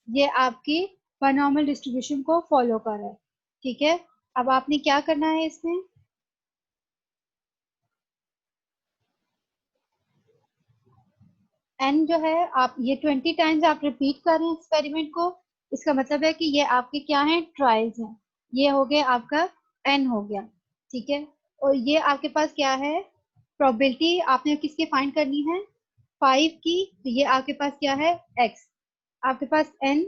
ये आपकी binomial distribution को फॉलो कर रहा है। ठीक है, अब आपने क्या करना है इसमें, एन जो है आप ये 20 टाइम्स आप रिपीट कर रहे हैं एक्सपेरिमेंट को। इसका मतलब है कि ये आपके क्या हैं, ट्रायल्स हैं। ये हो गया आपका एन हो गया। ठीक है, और ये आपके पास क्या है, प्रोबेबिलिटी आपने किसकी फाइंड करनी है, 5 की। तो ये आपके पास क्या है, एक्स। आपके पास एन,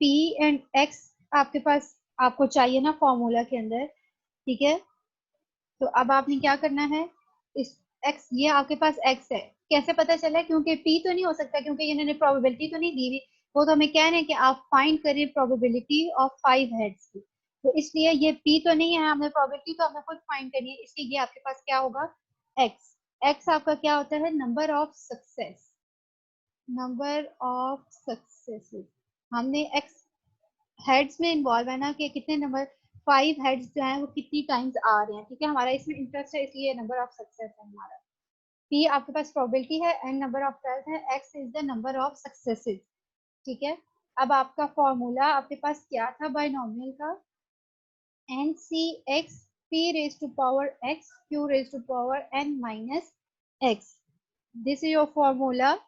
पी एंड एक्स आपके पास आपको चाहिए ना फॉर्मूला के अंदर। ठीक है, तो अब आपने क्या करना है, इस एक्स, ये आपके पास एक्स है, कैसे पता चला, क्योंकि पी तो नहीं हो सकता, क्योंकि इन्होंने प्रोबेबिलिटी तो नहीं दी हुई। वो तो हमें कह रहे हैं कि आप फाइंड करें प्रोबेबिलिटी ऑफ 5 हेड्स की। तो इसलिए ये पी तो नहीं है, हमें प्रोबेबिलिटी तो हमें खुद फाइंड करनी है, इसलिए ये आपके पास क्या होगा, एक्स। एक्स आपका क्या होता है, number of success, number of successes. हमने एक्स हेड्स में इन्वॉल्व है ना, कि कितने नंबर, 5 हेड्स जो हैं वो कितनी टाइम्स आ रहे हैं। ठीक है, हमारा इसमें इंटरेस्ट है, इसलिए नंबर ऑफ सक्सेस है हमारा। पी आपके पास प्रोबेबिलिटी है, एन नंबर ऑफ ट्रायल्स है, x is the number of successes. ठीक है, अब आपका फॉर्मूला आपके पास क्या था बायनॉमियल का, n C x p raise to power x q raise to power n minus x. This is your formula,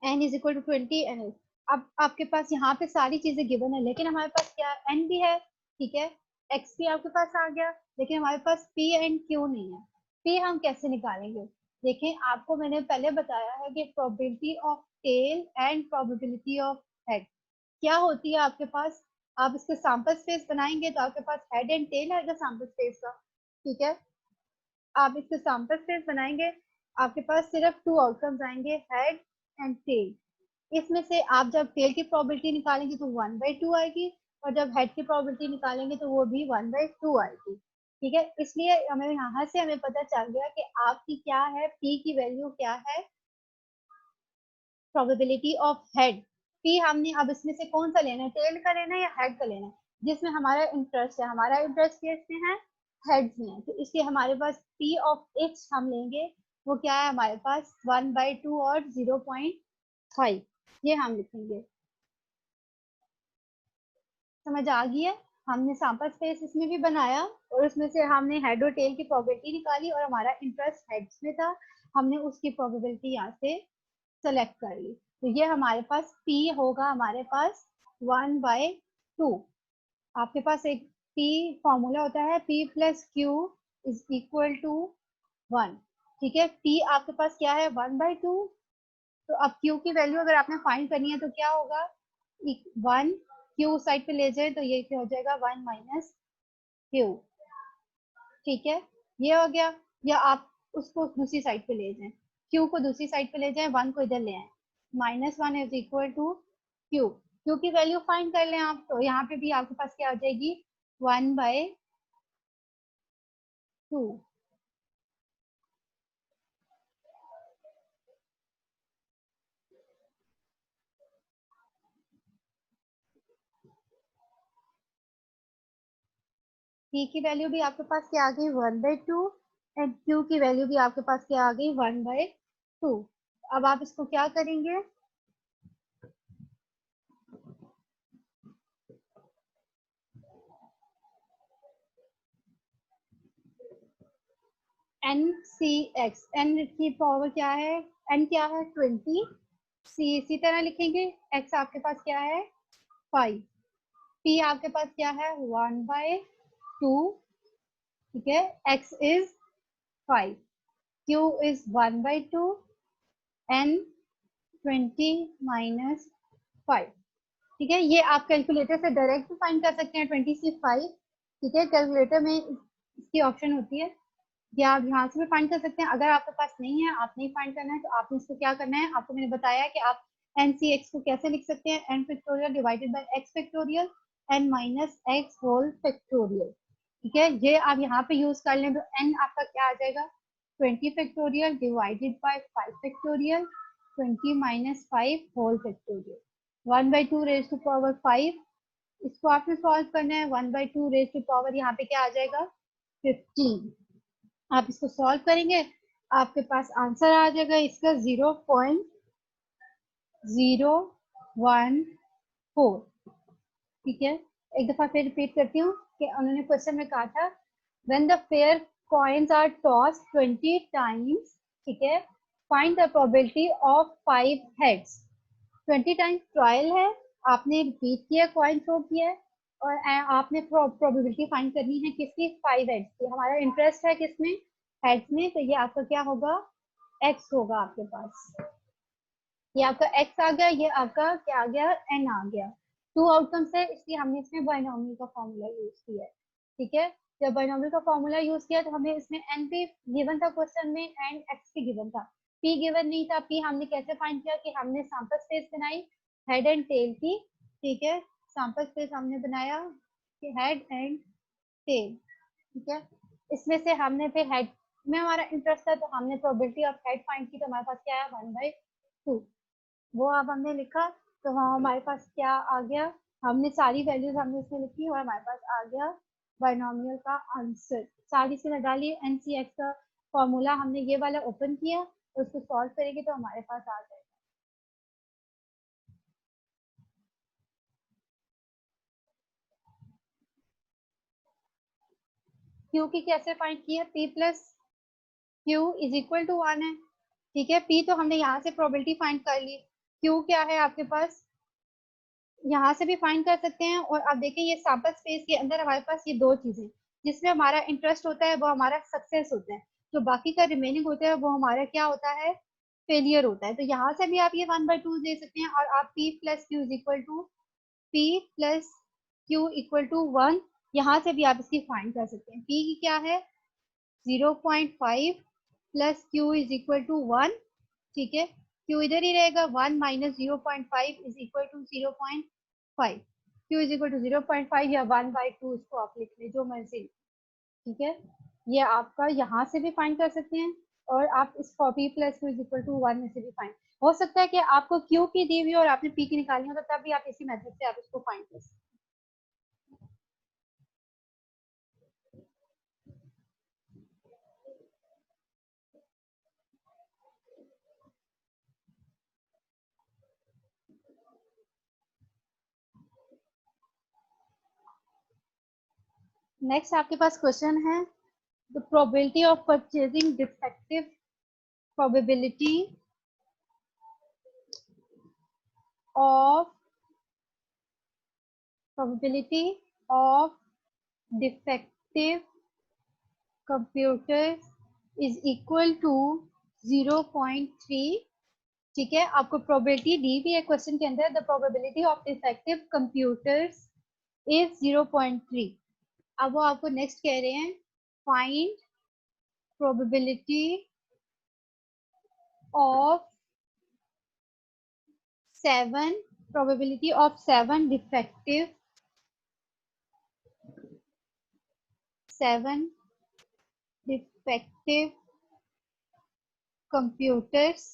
n is equal to 20 n. अब आपके पास यहाँ पे सारी चीजें गिवन है, लेकिन हमारे पास क्या n भी है। ठीक है, x भी आपके पास आ गया, लेकिन हमारे पास p एंड q नहीं है। p हम कैसे निकालेंगे, देखें आपको मैंने पहले बताया है कि probability of tail and probability of head क्या होती है आपके पास। आप इसके सैंपल स्पेस बनाएंगे तो आपके पास हेड एंड टेल आएगा सैंपल स्पेस का। ठीक है, आप इसके सैंपल स्पेस बनाएंगे, आपके पास सिर्फ 2 आउटकम्स आएंगे, हेड एंड टेल। इसमें से आप जब टेल की प्रोबेबिलिटी निकालेंगे तो 1/2 आएगी, और जब हेड की प्रोबेबिलिटी निकालेंगे तो वो भी 1/2 आएगी। ठीक है, इसलिए हमें यहाँ से हमें पता चल गया कि आपकी क्या है, पी की वैल्यू क्या है, प्रोबेबिलिटी ऑफ हेड। पी हमने अब इसमें से कौन सा लेना है, टेल का लेना है या हेड का लेना है, जिसमें हमारा इंटरेस्ट है, हमारा इंटरेस्ट किसमें है, हेड्स में है। तो इसलिए हमारे पास पी ऑफ एक्स हम लेंगे, वो क्या है हमारे पास 1/2 और 0.5, ये हम लिखेंगे। समझ आ गई है, हमने सैंपल स्पेस इसमें भी बनाया, और उसमें से हमने हेड और टेल की प्रोबेबिलिटी निकाली, और हमारा इंटरेस्ट हेड्स में था, हमने उसकी प्रोबेबिलिटी यहाँ से सेलेक्ट कर ली। तो ये हमारे पास P होगा, हमारे पास 1/2। आपके पास एक P फॉर्मूला होता है, P plus Q is equal to 1। ठीक है, P आपके पास क्या है, 1/2। तो अब Q की वैल्यू अगर आपने फाइंड करनी है तो क्या होगा, 1, Q साइड पे ले जाए तो ये क्या हो जाएगा, 1 माइनस क्यू। ठीक है, ये हो गया, या आप उसको दूसरी साइड पे ले जाएं, क्यू को दूसरी साइड पे ले जाएं, 1 को इधर ले आए, -1 is equal to q. Q की वैल्यू फाइंड कर लें आप, तो यहाँ पे भी आपके पास क्या आ जाएगी, 1/2। पी की वैल्यू भी आपके पास क्या आ गई, 1/2, एंड क्यू की वैल्यू भी आपके पास क्या आ गई, 1/2। अब आप इसको क्या करेंगे, एन सी एक्स, एन की पावर क्या है, एन क्या है 20, सी इसी तरह लिखेंगे, एक्स आपके पास क्या है 5, पी आपके पास क्या है 1/2। ठीक है, x is 5, q is 1/2, n 20 - 5। ठीक है, ये आप कैलकुलेटर से डायरेक्ट फाइंड कर सकते हैं, 20 से 5। ठीक है, कैलकुलेटर में इसकी ऑप्शन होती है, या आप यहाँ से भी फाइंड कर सकते हैं। अगर आपके पास नहीं है, आप नहीं फाइंड करना है, तो आपने इसको क्या करना है, आपको मैंने बताया कि आप एन सी एक्स को कैसे लिख सकते हैं, n factorial divided by x factorial n minus x whole factorial. ठीक है, ये आप यहाँ पे यूज कर लें तो एन आपका क्या आ जाएगा, 20 factorial divided by 5 factorial, 20 - 5 whole factorial, 1/2 raise to power 5। इसको आपने सॉल्व करना है, 1/2 रेज टू पावर यहाँ पे क्या आ जाएगा 15। आप इसको सॉल्व करेंगे, आपके पास आंसर आ जाएगा इसका 0.015। 1 4। ठीक है, एक दफा फिर रिपीट करती हूँ कि उन्होंने क्वेश्चन में कहा था when the pair coins are toss 20 times, ठीक है, find the probability of 5 heads. 20 times trial है, आपने रिपीट किया, कॉइन थ्रो किया है और आपने प्रोबेबिलिटी फाइंड करनी है किसकी, 5 हेड्स की। हमारा इंटरेस्ट है किसमें, हेड्स में, तो ये आपका क्या होगा, एक्स होगा आपके पास। ये आपका एक्स आ गया, ये आपका क्या आ गया, एन आ गया। 2 आउटकम्स है, इसलिए हमने इसमें बाइनोमियल का फॉर्मूला यूज किया है। ठीक है, जब बाइनोमियल का फॉर्मूला यूज किया तो हमें इसमें एन भी गिवन था क्वेश्चन में एंड एक्स भी गिवन था, पी गिवन नहीं था। पी हमने कैसे फाइंड किया कि हमने सैंपल स्पेस बनाई हेड एंड टेल की। ठीक है, सैंपल स्पेस हमने बनाया कि हेड एंड टेल। ठीक है, इसमें से हमने फिर हेड में हमारा इंटरेस्ट था तो हमने प्रोबेबिलिटी ऑफ हेड फाइंड की, तो हमारे पास क्या है, 1/2। वो अब हमने लिखा तो हाँ हमारे पास क्या आ गया, हमने सारी वैल्यूज हमने इसमें लिखी और हमारे पास आ गया बाइनोमियल का आंसर। सारी इसमें डाली, एनसीएक्स का फॉर्मूला हमने ये वाला ओपन किया, उसको सॉल्व करेंगे तो हमारे पास आ जाएगा। क्यू की कैसे फाइंड की है, P plus Q is equal to 1 है। ठीक है, पी तो हमने यहाँ से प्रोबेबिलिटी फाइंड कर ली, क्यू क्या है आपके पास, यहाँ से भी फाइंड कर सकते हैं। और अब देखें ये सैंपल स्पेस के अंदर हमारे पास ये दो चीजें, जिसमें हमारा इंटरेस्ट होता है वो हमारा सक्सेस होता है, जो बाकी का रिमेनिंग होता है वो हमारा क्या होता है, फेलियर होता है। तो यहाँ से भी आप ये 1/2 दे सकते हैं और आप P plus Q is equal to P plus Q equal to 1, यहाँ से भी आप इसकी फाइंड कर सकते हैं। P की क्या है 0.5 plus Q is equal to 1। ठीक है, क्यू इधर ही रहेगा, 1 minus 0.5 is equal to 0.5। Q is equal to 0.5 या 1/2, इसको आप लिख ले जो मर्जी। ठीक है, ये आपका यहाँ से भी फाइंड कर सकते हैं और आप इस P plus Q is equal to 1 में से भी फाइंड हो सकता है कि आपको क्यू की दी हुई और आपने पी की निकालनी हो, तो तब भी आप इसी मेथड से आप इसको फाइंड कर सकते हैं। नेक्स्ट आपके पास क्वेश्चन है the probability of purchasing defective probability of probability of defective computers is equal to 0.3। ठीक है, आपको प्रोबेबिलिटी दी भी है क्वेश्चन के अंदर, the probability of defective computers is 0.3। अब वो आपको नेक्स्ट कह रहे हैं find probability of 7 defective 7 defective computers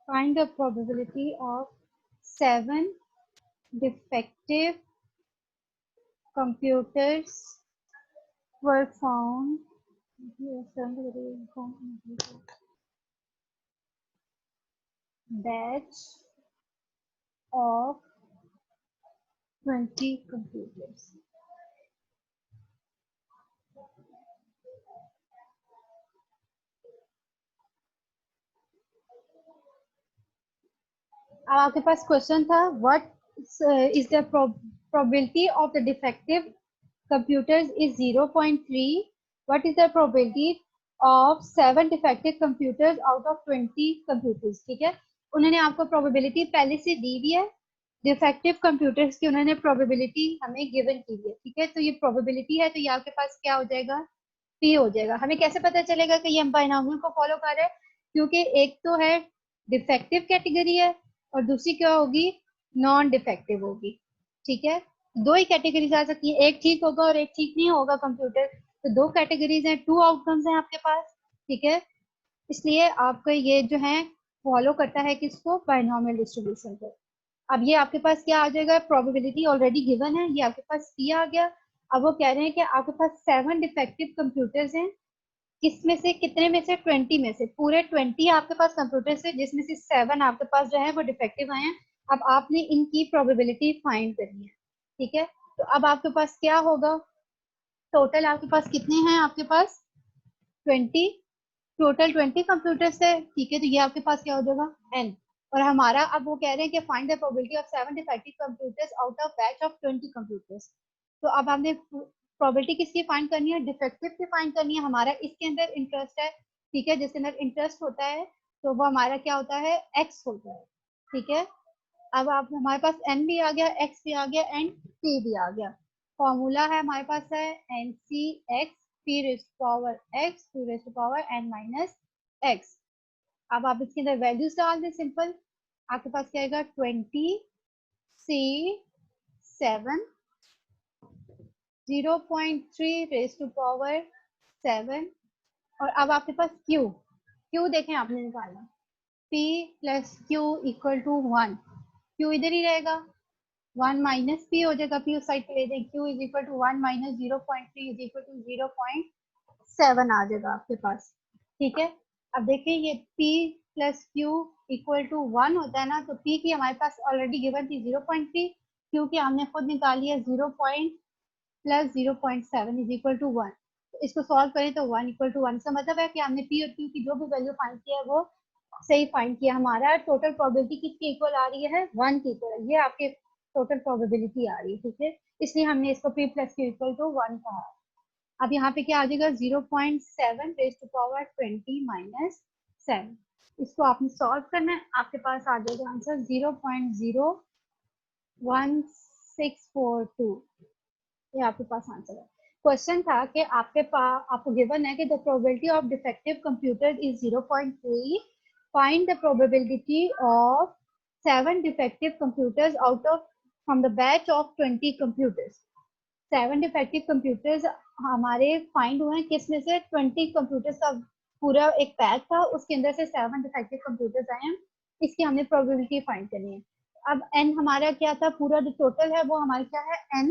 find the probability of 7 defective computers were found batch of 20 computers। अब आपके पास क्वेश्चन था what is the probability of the defective computers is 0.3। what is the probability of 7 defective computers out of 20 computers। ठीक है, उन्होंने आपको probability पहले से दी हुई है डिफेक्टिव कंप्यूटर्स की, उन्होंने प्रोबेबिलिटी हमें गिवन की है। ठीक है, तो ये प्रोबेबिलिटी है, तो ये आपके पास क्या हो जाएगा, पी हो जाएगा। हमें कैसे पता चलेगा कि ये हम बाइनोमियल को फॉलो कर रहे हैं, क्योंकि एक तो है डिफेक्टिव कैटेगरी है और दूसरी क्या होगी, नॉन डिफेक्टिव होगी। ठीक है, दो ही कैटेगरीज आ सकती है, एक ठीक होगा और एक ठीक नहीं होगा कंप्यूटर, तो दो कैटेगरीज हैं, 2 आउटकम्स हैं आपके पास। ठीक है, इसलिए आपका ये जो है फॉलो करता है किसको, बाइनोमियल डिस्ट्रीब्यूशन को। अब ये आपके पास क्या आ जाएगा, प्रोबेबिलिटी ऑलरेडी गिवन है, ये आपके पास P आ गया। अब वो कह रहे हैं कि आपके पास 7 डिफेक्टिव कंप्यूटर्स हैं, किसमें से, कितने में से, 20 में से, पूरे 20 आपके पास कंप्यूटर्स है जिसमें से 7 आपके पास जो है वो डिफेक्टिव आए हैं। अब आपने इनकी प्रोबेबिलिटी फाइंड करनी है, ठीक है। तो अब आपके पास क्या होगा, टोटल आपके पास कितने हैं, आपके पास 20, टोटल 20 कंप्यूटर्स है, ठीक है। तो ये आपके पास क्या हो जाएगा, n। और हमारा अब वो कह रहे हैं कि find the probability of 7 defective computers out of batch of 20 computers. तो अब हमने प्रोबेबिलिटी किसकी फाइंड करनी है, डिफेक्टिव की फाइंड करनी है। हमारा इसके अंदर इंटरेस्ट है, ठीक है, जिसके अंदर इंटरेस्ट होता है तो वो हमारा क्या होता है, x होता है, ठीक है। अब आप हमारे पास n भी आ गया, x भी आ गया एंड p भी आ गया। फॉर्मूला है हमारे पास है N C X p raised power x to raised power n minus x। अब आप इसके अंदर वैल्यूज डाल दें सिंपल, आपके पास क्या आएगा, 20c7 0.3 रेस्ट टू पावर 7। और अब आपके पास Q देखें आपने निकाला, P plus Q equal to 1, Q इधर ही रहेगा, 1 माइनस P हो जाएगा, P उस साइड पे ले दें, Q is equal to 1 minus 0.3 is equal to 0.7 आ जाएगा आपके पास, ठीक है। अब देखिए ये P plus Q equal to 1 होता है ना, तो P की हमारे पास ऑलरेडी गिवन थी 0.3, Q की हमने खुद निकाली है 0 प्लस 0.7 इज इक्वल टू 1। तो इसको सॉल्व करें तो 1 इक्वल टू 1, इसका मतलब है कि हमने P और Q की जो भी वैल्यू फाइंड किया है वो सही फाइंड किया। हमारा टोटल प्रोबेबिलिटी किसकी इक्वल आ रही है, 1 की इक्वल, ये आपके टोटल प्रोबेबिलिटी आ रही है, ठीक है। इसलिए हमने इसको P plus Q equal to 1 कहा। अब यहाँ पे क्या आ जाएगा, 0.7 रेज टू पावर 20 माइनस 7। इसको आपने सॉल्व करना है, आपके पास आ जाएगा आंसर 0.01642। ये आपके पास आंसर है। क्वेश्चन था कि आपके पास, आपको गिवन है कि the probability of defective computer is 0.3, find the probability of 7 defective computers out of from the batch of 20 computers. 7 defective computers हमारे फाइंड हुए हैं, किसमें से, 20 कंप्यूटर्स का पूरा एक पैक था, उसके अंदर से 7 डिफेक्टिव कंप्यूटर्स आए हैं, इसकी हमने प्रोबेबिलिटी फाइंड करनी है। अब n हमारा क्या था, पूरा जो टोटल है वो हमारा क्या है, n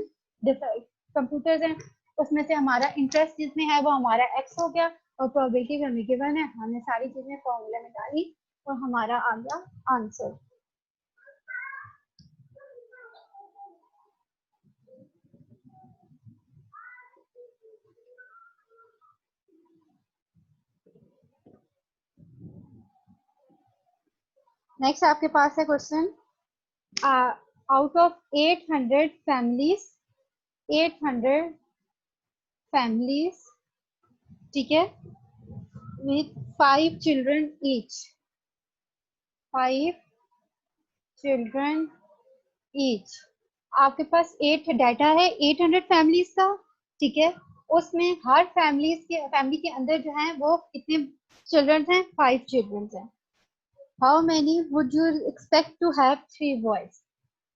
कंप्यूटर्स हैं, उसमें से हमारा इंटरेस्ट जिसमें है वो हमारा x हो गया, और प्रोबेबिलिटी हमें गिवन है, हमने सारी चीजें फॉर्मूला में डाली और हमारा आ गया आंसर। नेक्स्ट आपके पास है question, out of 800 families, 800 families, ठीक है, with 5 children each, 5 children each। आपके पास 8 डाटा है 800 फैमिलीज का, ठीक है। उसमें हर फैमिली के अंदर जो है वो कितने चिल्ड्रन हैं, 5 चिल्ड्रन हैं। How many would you expect to have 3 boys.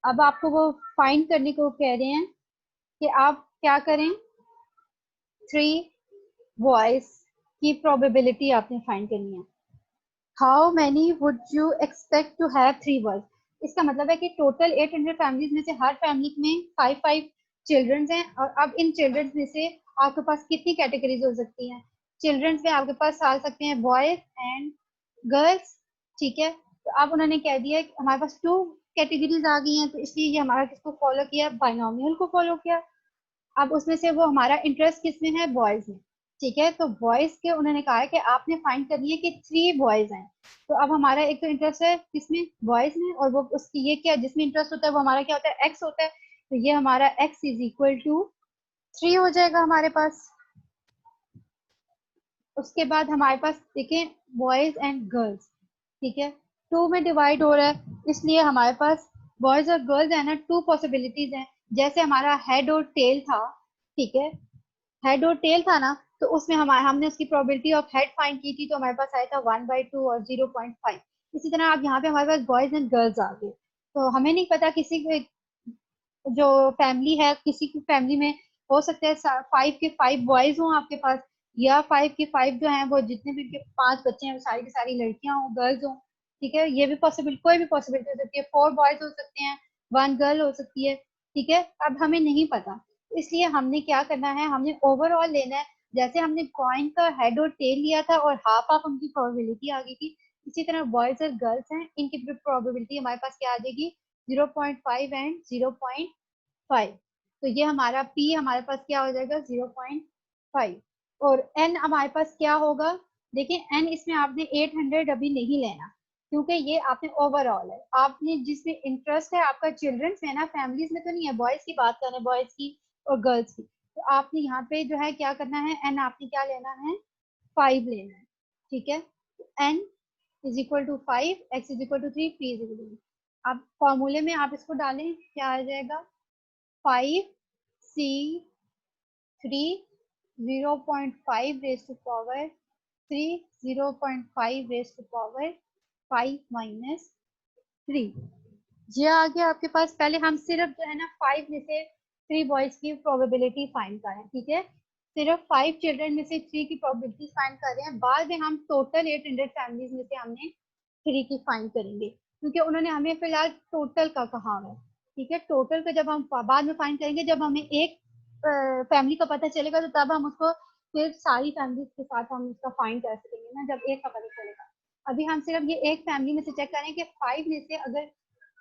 अब आपको वो फाइंड करने को कह रहे हैं कि आप क्या करें, 3 बॉयज की प्रोबेबिलिटी आपने फाइंड करनी है। How many would you expect to have 3 boys, इसका मतलब है कि टोटल 800 फैमिलीज में से हर फैमिली में 5 चिल्ड्रंस हैं, और अब इन चिल्ड्रंस में से आपके पास कितनी कैटेगरीज हो सकती हैं। चिल्ड्रंस में आपके पास आ सकते हैं बॉयज एंड गर्ल्स, ठीक है। तो अब उन्होंने कह दिया कि हमारे पास 2 कैटेगरीज आ गई हैं, तो इसलिए ये हमारा किसको फॉलो किया, बाइनोमियल को फॉलो किया। अब उसमें से वो हमारा इंटरेस्ट किसमें है, बॉयज में, ठीक है। तो बॉयज के उन्होंने कहा है कि आपने फाइंड करनी है कि 3 बॉयज हैं। तो अब हमारा एक तो इंटरेस्ट है किसमें, बॉयज में, और वो उसकी ये क्या, जिसमें इंटरेस्ट होता है वो हमारा क्या होता है, एक्स होता है। तो ये हमारा एक्स इज इक्वल टू 3 हो जाएगा हमारे पास। उसके बाद हमारे पास देखें बॉयज एंड गर्ल्स, ठीक है, 2 में डिवाइड हो रहा है, इसलिए हमारे पास बॉयज और गर्ल्स है ना, 2 पॉसिबिलिटीज हैं। जैसे हमारा हेड और टेल था, ठीक है, हेड और टेल था ना, तो उसमें हमने उसकी प्रोबेबिलिटी ऑफ हेड फाइंड की थी, तो हमारे पास आया था 1/2 और 0.5। इसी तरह अब यहाँ पे हमारे पास बॉयज एंड गर्ल्स आ गए, तो हमें नहीं पता किसी जो फैमिली है, किसी की फैमिली में हो सकता है 5 के 5 बॉयज हों आपके पास, या 5 के 5 जो हैं वो जितने भी उनके 5 बच्चे हैं वो सारी की सारी लड़कियां हों, गर्ल्स हों। ठीक है, ये भी पॉसिबल, कोई भी पॉसिबिलिटी हो सकती है, 4 बॉयज हो सकते हैं, 1 गर्ल हो सकती है। ठीक है, अब हमें नहीं पता, इसलिए हमने क्या करना है, हमने ओवरऑल लेना है। जैसे हमने कॉइन का हेड और टेल लिया था और हाफ हाफ उनकी प्रोबेबिलिटी आ गई थी, इसी तरह बॉयज और गर्ल्स हैं, इनकी प्रोबेबिलिटी हमारे पास क्या आ जाएगी, 0.5 एंड 0.5। तो ये हमारा पी हमारे पास क्या हो जाएगा, 0.5। और एन हमारे पास क्या होगा, देखिए एन इसमें आपने 800 अभी नहीं लेना, क्योंकि ये आपने ओवरऑल है, आपने जिसमें इंटरेस्ट है आपका चिल्ड्रंस में ना, फैमिलीज में तो नहीं है, बॉयज की बात कर रहे हैं, बॉयज की और गर्ल्स की। तो आपने यहाँ पे जो है क्या करना है, एन आपने क्या लेना है, 5 लेना है। ठीक है, N is equal to 5, X is equal to 3, P is equal to. अब फॉर्मूले में आप इसको डालें, क्या आ जाएगा, 5c3 0.5 raise to power 3, 0.5 raise to power 5 minus 3। ये आ गया आपके पास। पहले हम सिर्फ जो है ना 5 में से 3 बॉयज की प्रोबेबिलिटी फाइंड करें। ठीक है, सिर्फ 5 चिल्ड्रन में से 3 की प्रोबेबिलिटी फाइंड कर रहे हैं, बाद में हम टोटल 800 फैमिलीज में से हमने 3 की फाइंड करेंगे, क्योंकि उन्होंने हमें फिलहाल टोटल का कहा है। ठीक है, टोटल का जब हम बाद में फाइंड करेंगे, जब हमें एक फैमिली का पता चलेगा, तो तब हम उसको फिर सारी फैमिलीज के साथ हम उसका फाइंड कर सकेंगे ना, जब एक का पता चलेगा। अभी हम सिर्फ ये एक फैमिली में से चेक करें कि 5 में से अगर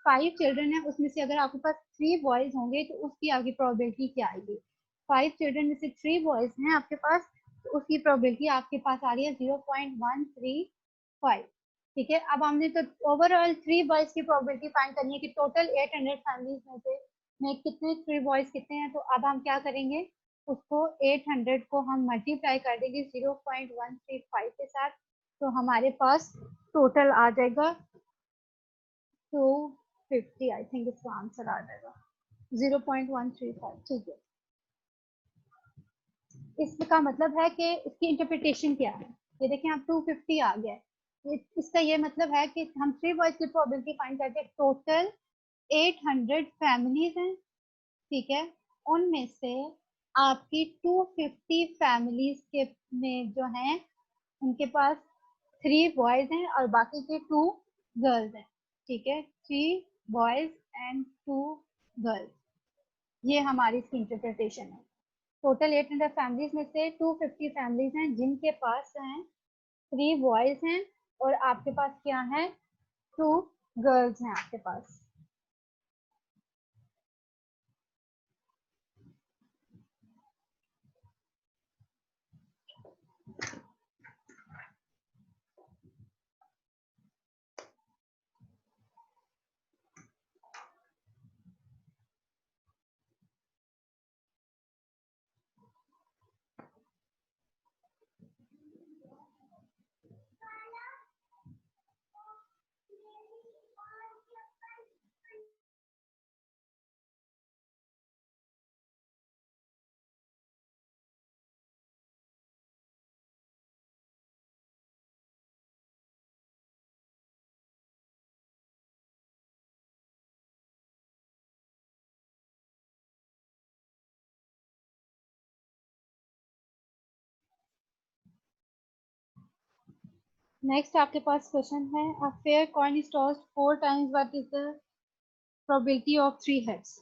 5 चिल्ड्रन है, उसमें से अगर आपके पास 3 बॉयज होंगे तो उसकी आपकी प्रोबेबिलिटी क्या आएगी। 5 चिल्ड्रन में से 3 बॉयज हैं आपके पास, तो उसकी प्रोबेबिलिटी आपके पास आ रही है 0.135। ठीक है, अब हमने तो ओवरऑल 3 बॉयज की प्रोबेबिलिटी फाइंड करनी है कि टोटल 800 फैमिलीज में से में कितने 3 बॉयज कितने हैं। तो अब हम क्या करेंगे, उसको 800 को हम मल्टीप्लाई कर देंगे 0.135 के साथ, तो हमारे पास टोटल आ जाएगा 250। आई थिंक इसका आंसर आ जाएगा 0.135। ठीक है, इसका मतलब है कि इसकी इंटरप्रिटेशन क्या है, ये देखें आप 250 आ गया है। इसका ये मतलब है कि हम 3 बॉयज की प्रोबेबिलिटी फाइंड करते हैं, टोटल 800 फैमिलीज हैं। ठीक है, उनमें से आपकी 250 फैमिलीज के में जो हैं, उनके पास 3 बॉयज हैं और बाकी के 2 गर्ल्स हैं। ठीक है, 3 बॉयज एंड 2 गर्ल्स, ये हमारी इसकी इंटरप्रिटेशन है। टोटल 800 फैमिलीज में से 250 फैमिलीज हैं जिनके पास हैं 3 बॉयज हैं और आपके पास क्या है, 2 गर्ल्स हैं आपके पास। नेक्स्ट आपके पास क्वेश्चन है, a fair coin is tossed 4 times, what is the probability of 3 heads.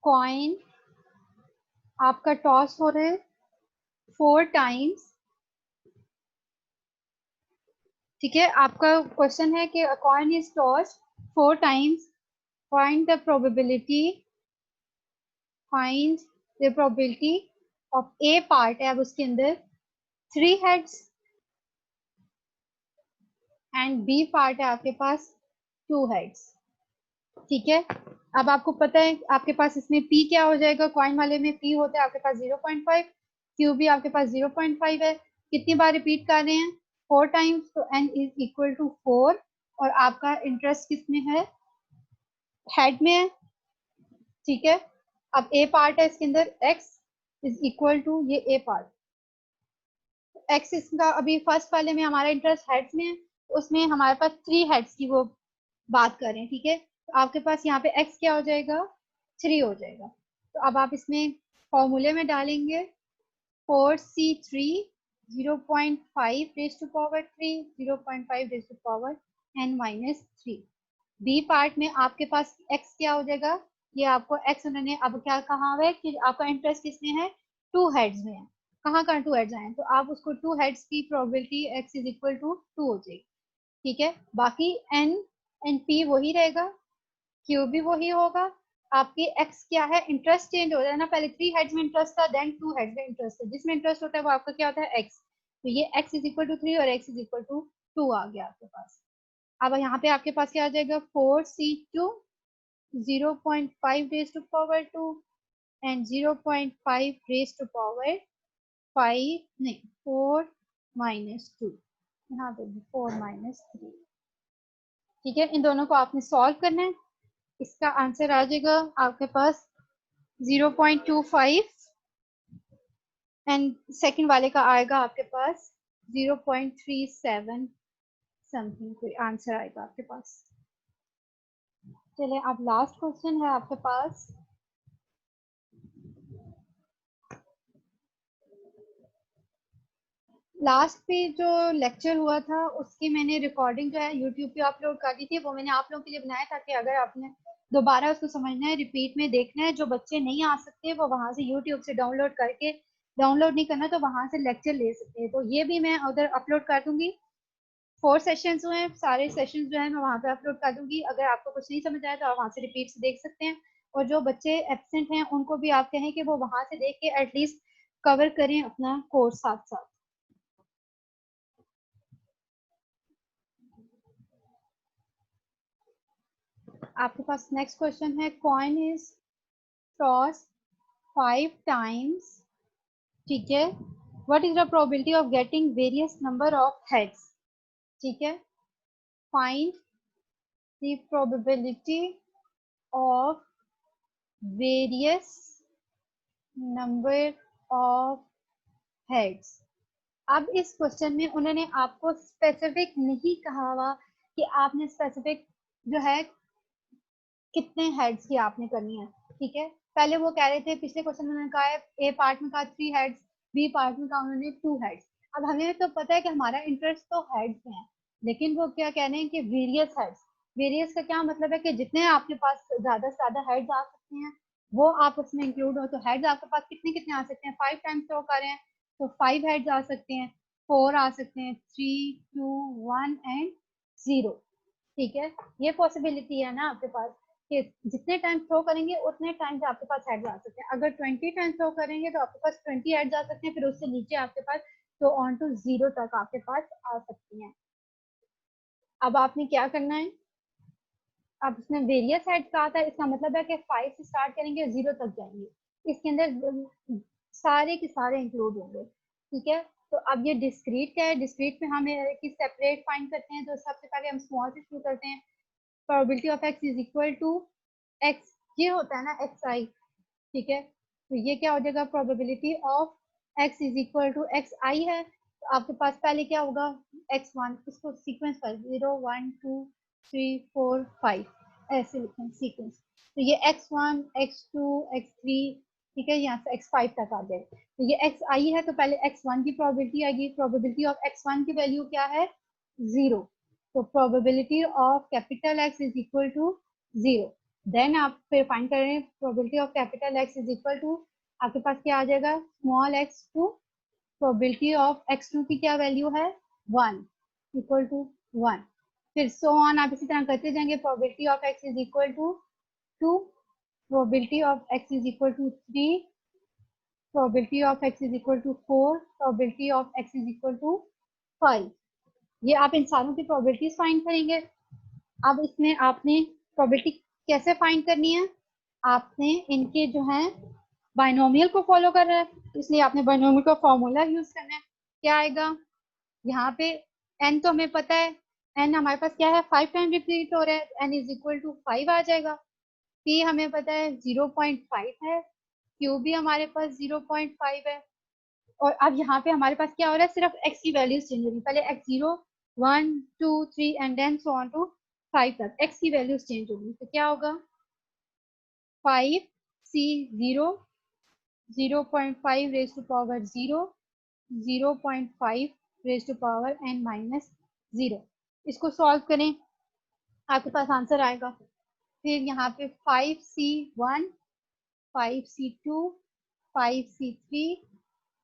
Coin आपका टॉस हो रहा है 4 टाइम्स। ठीक है, आपका क्वेश्चन है कि coin is tossed 4 times, find the probability, find the probability of A part है, अब उसके अंदर 3 हेड्स एंड बी पार्ट है आपके पास 2 हेड्स। ठीक है, अब आपको पता है आपके पास इसमें पी क्या हो जाएगा, कॉइन वाले में पी होता है आपके पास 0.5, क्यू भी आपके पास 0.5 है। कितनी बार रिपीट कर रहे हैं, 4 टाइम्स, तो एन इज इक्वल टू 4। और आपका इंटरेस्ट किसमें है, हेड में है। ठीक है, अब ए पार्ट है इसके अंदर, एक्स इज इक्वल टू ये ए पार्ट, एक्स इसका अभी फर्स्ट वाले में हमारा इंटरेस्ट हेड्स में है, उसमें हमारे पास 3 हेड्स की वो बात करें। ठीक है, तो आपके पास यहाँ पे x क्या हो जाएगा, 3 हो जाएगा। तो अब आप इसमें फॉर्मूले में डालेंगे 4c3 0.5 raise to power 3, 0.5 raise to power n-3। B part में आपके पास x क्या हो जाएगा, ये आपको x उन्होंने अब क्या कहा हुआ है कि आपका इंटरेस्ट किसमें है, टू हेड्स में है। कहाँ कहाँ टू हेड्स आए, तो आप उसको टू हेड्स की probability x is equal to 2 हो जाएगी। ठीक है, बाकी n एंड p वही रहेगा, q भी वही होगा। आपकी x क्या है, इंटरेस्ट चेंज हो जाए ना, पहले 3 हेड्स में इंटरेस्ट था, देन 2 हेड्स में इंटरेस्ट है, जिसमें इंटरेस्ट होता है वो आपका क्या होता है, x। तो ये x इज इक्वल टू 3 और x इज इक्वल टू 2 आ गया आपके पास। अब यहाँ पे आपके पास क्या आ जाएगा, 4c2 0.5 raise to power 2 and 0.5 raise to power 5 नहीं 4 माइनस 2, यहाँ पे भी 4 माइनस 3। ठीक है, इन दोनों को आपने सॉल्व करना है। इसका आंसर आ जाएगा आपके पास 0.25 एंड सेकंड वाले का आएगा आपके पास 0.37 समथिंग कोई आंसर आएगा आपके पास। चलिए अब लास्ट क्वेश्चन है आपके पास। लास्ट पे जो लेक्चर हुआ था उसकी मैंने रिकॉर्डिंग जो है यूट्यूब पे अपलोड कर दी थी, वो मैंने आप लोगों के लिए बनाया ताकि अगर आपने दोबारा उसको समझना है, रिपीट में देखना है, जो बच्चे नहीं आ सकते वो वहां से यूट्यूब से डाउनलोड करके, डाउनलोड नहीं करना तो वहां से लेक्चर ले सकते हैं। तो ये भी मैं उधर अपलोड कर दूंगी। 4 सेशंस हुए हैं, सारे सेशंस जो है मैं वहां पे अपलोड कर दूंगी। अगर आपको कुछ नहीं समझ आया तो आप वहां से रिपीट से देख सकते हैं। और जो बच्चे एब्सेंट हैं उनको भी आप कहें कि वो वहां से देख के एटलीस्ट कवर करें अपना कोर्स साथ साथ। आपके पास नेक्स्ट क्वेश्चन है, कॉइन इज टॉस 5 टाइम्स। ठीक है, what is the probability of getting various number of heads. ठीक है, find the probability of various number of heads. अब इस क्वेश्चन में उन्होंने आपको स्पेसिफिक नहीं कहा हुआ कि आपने स्पेसिफिक जो है कितने हेड्स की आपने करनी है। ठीक है, पहले वो कह रहे थे, पिछले क्वेश्चन में उन्होंने कहा है ए पार्ट में कहा 3 हेड्स, बी पार्ट में कहा उन्होंने 2 हेड्स। अब हमें तो पता है कि हमारा इंटरेस्ट तो हेड्स में है, लेकिन वो क्या कह रहे हैं कि वेरियस हेड्स। वेरियस का क्या मतलब है कि जितने आपके पास ज्यादा से ज्यादा हेड्स आ सकते हैं वो आप उसमें इंक्लूड हो। तो हेड्स आपके पास कितने कितने आ सकते हैं, 5 टाइम्स थ्रो कर रहे हैं तो 5 हेड्स आ सकते हैं, 4 आ सकते हैं, 3 2 1 एंड 0। ठीक है, ये पॉसिबिलिटी है ना आपके पास कि जितने टाइम थ्रो करेंगे उतने टाइम्स आपके पास हेड्स आ सकते हैं। अगर 20 टाइम थ्रो करेंगे तो आपके पास 20 हेड्स आ सकते हैं, फिर उससे नीचे आपके पास तो ऑन टू 0 तक आपके पास आ सकती हैं। अब आपने क्या करना है, अब उसने वेरियस हेड्स कहा था, इसका मतलब है कि 5 से स्टार्ट करेंगे 0 तक जाएंगे, इसके अंदर सारे के सारे इंक्लूड होंगे। ठीक है, तो अब ये डिस्क्रीट क्या है, डिस्क्रीट में हमें कि सेपरेट फाइंड करते हैं। तो सबसे पहले हम स्मॉल से शुरू करते हैं। Probability of x is equal to x, ये होता है ना एक्स आई। ठीक है, तो ये क्या हो जाएगा, probability of x is equal to x i है। तो आपके पास पहले क्या होगा, x1, इसको सीक्वेंस पर 0 1 2 3 4 5 ऐसे लिखें सीक्वेंस। तो ये x1 x2 x3, ठीक है, यहाँ से x5 तक आ जाए। तो ये x आई है, तो पहले x1 की प्रोबेबिलिटी आएगी। प्रोबेबिलिटी ऑफ x1 की वैल्यू क्या है, 0। तो probability of capital X is equal to 0। Then आप फिर फाइंड करें probability of capital X is equal to, आपके पास क्या आ जाएगा, small x2। Probability of x2 की क्या वैल्यू है, 1 इक्वल टू 1। फिर सो ऑन आप इसी तरह करते जाएंगे। Probability of x is equal to 2, probability of x is equal to 3, probability of x is equal to 4, probability of x is equal to 5। ये आप इन सारों की प्रोबेबिलिटीज फाइंड करेंगे। अब इसमें आपने प्रोबेबिलिटी कैसे फाइंड करनी है, आपने इनके जो है बाइनोमियल को फॉलो करना है, इसलिए आपने बाइनोमियल का फॉर्मूला यूज करना है। क्या आएगा, यहाँ पे n तो हमें पता है, n हमारे पास क्या है, 5 टाइम रिपीट हो रहा है, n इज इक्वल टू 5 आ जाएगा। p हमें पता है 0.5 है, q भी हमारे पास 0.5 है। और अब यहाँ पे हमारे पास क्या हो रहा है, सिर्फ x की वैल्यूज चेंज हो रही है, पहले x0 1 2 3 and then so on to 5 तक x की वैल्यूज चेंज होगी। तो क्या होगा, 5c0 0.5 raise to power 0 0.5 raise to power n minus 0। इसको सॉल्व करें, आपके पास आंसर आएगा। फिर यहाँ पे 5C1, 5C2, 5C3,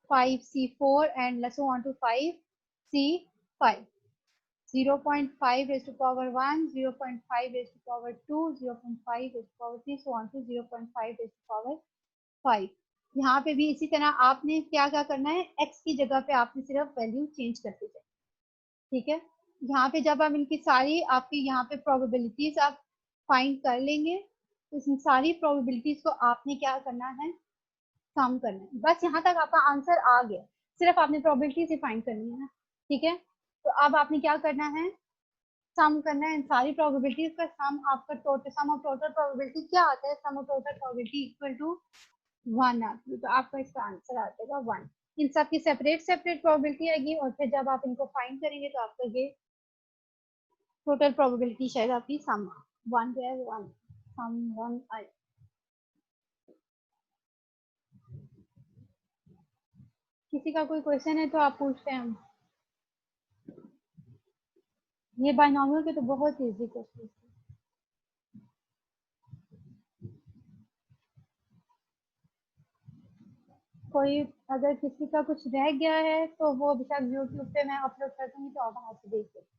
5C4 and let's go on to 5C5. 0.5 raised to power 1, 0.5 raised to power 2, 0.5 raised to power 3, so on to 0.5 raised to power 5। यहाँ पे भी इसी तरह आपने क्या क्या करना है, x की जगह पे आपने सिर्फ वैल्यू चेंज करते जाए। ठीक है, यहाँ पे जब आप इनकी सारी आपकी यहाँ पे प्रोबेबिलिटीज आप फाइंड कर लेंगे, तो इन सारी प्रोबेबिलिटीज को आपने क्या करना है, सम करना है। बस यहाँ तक आपका आंसर आ गया, सिर्फ आपने प्रोबेबिलिटीज ही फाइंड करनी है ना। ठीक है, तो अब आपने क्या करना है, सम करना है इन सारी प्रोबेबिलिटीज का सम। आपका total sum of total probability क्या आता है, sum of total probability equal to 1 आती है, तो आपका इसका आंसर आ जाएगा 1। इन सब की सेपरेट सेपरेट प्रोबेबिलिटी आएगी और फिर जब आप इनको फाइंड करेंगे तो आपका ये टोटल प्रोबेबिलिटी शायद आपकी सम 1 जो है 1 सम 1 आए। किसी का कोई क्वेश्चन है तो आप पूछते हैं। ये बायनॉमियल के तो बहुत इजी क्वेश्चन है। कोई अगर किसी का कुछ रह गया है तो वो बेशक यूट्यूब पे मैं अपलोड कर दूंगी, तो आप वहां से देख सकते हैं।